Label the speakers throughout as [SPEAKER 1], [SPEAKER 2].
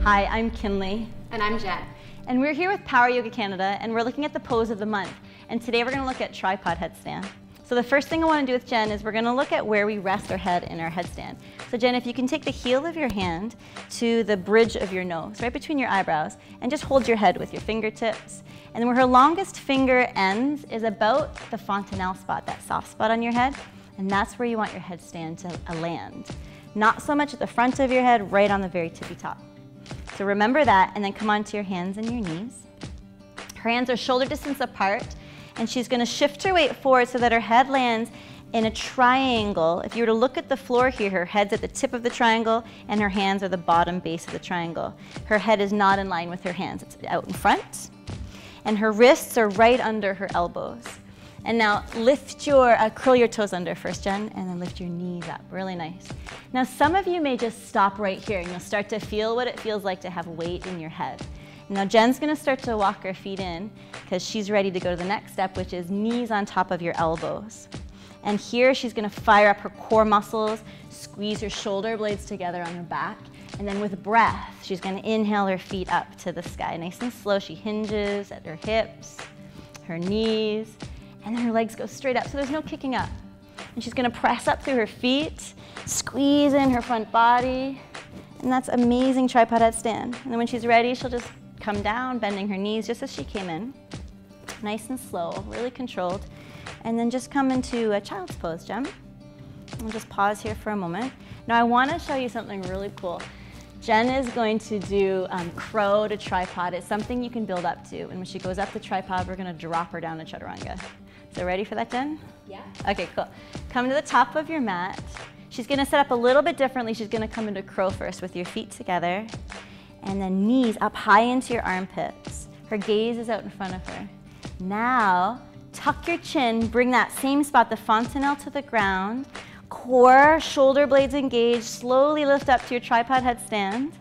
[SPEAKER 1] Hi, I'm Kinley.
[SPEAKER 2] And I'm Jen.
[SPEAKER 1] And we're here with Power Yoga Canada, and we're looking at the pose of the month. And today we're going to look at tripod headstand. So the first thing I want to do with Jen is we're going to look at where we rest our head in our headstand. So Jen, if you can take the heel of your hand to the bridge of your nose, right between your eyebrows, and just hold your head with your fingertips. And then where her longest finger ends is about the fontanelle spot, that soft spot on your head. And that's where you want your headstand to land. Not so much at the front of your head, right on the very tippy top. So remember that, and then come onto your hands and your knees. Her hands are shoulder distance apart, and she's going to shift her weight forward so that her head lands in a triangle. If you were to look at the floor here, her head's at the tip of the triangle, and her hands are the bottom base of the triangle. Her head is not in line with her hands. It's out in front, and her wrists are right under her elbows. And now lift your, curl your toes under first, Jen, and then lift your knees up, really nice. Now some of you may just stop right here and you'll start to feel what it feels like to have weight in your head. Now Jen's gonna start to walk her feet in because she's ready to go to the next step, which is knees on top of your elbows. And here she's gonna fire up her core muscles, squeeze her shoulder blades together on her back, and then with breath, she's gonna inhale her feet up to the sky. Nice and slow, she hinges at her hips, her knees, and then her legs go straight up, so there's no kicking up. And she's gonna press up through her feet, squeeze in her front body, and that's amazing tripod headstand. And then when she's ready, she'll just come down, bending her knees just as she came in. Nice and slow, really controlled. And then just come into a child's pose, Jem. We'll just pause here for a moment. Now I wanna show you something really cool. Jen is going to do crow to tripod. It's something you can build up to. And when she goes up the tripod, we're gonna drop her down to chaturanga. So ready for that, Jen?
[SPEAKER 2] Yeah.
[SPEAKER 1] Okay, cool. Come to the top of your mat. She's gonna set up a little bit differently. She's gonna come into crow first with your feet together, and then knees up high into your armpits. Her gaze is out in front of her. Now, tuck your chin, bring that same spot, the fontanelle, to the ground. Core, shoulder blades engaged. Slowly lift up to your tripod headstand.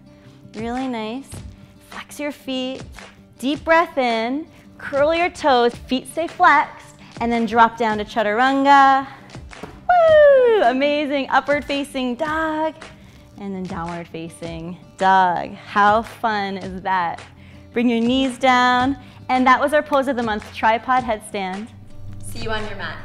[SPEAKER 1] Really nice. Flex your feet. Deep breath in. Curl your toes. Feet stay flexed. And then drop down to chaturanga. Woo! Amazing. Upward facing dog. And then downward facing dog. How fun is that? Bring your knees down. And that was our pose of the month, tripod headstand.
[SPEAKER 2] See you on your mat.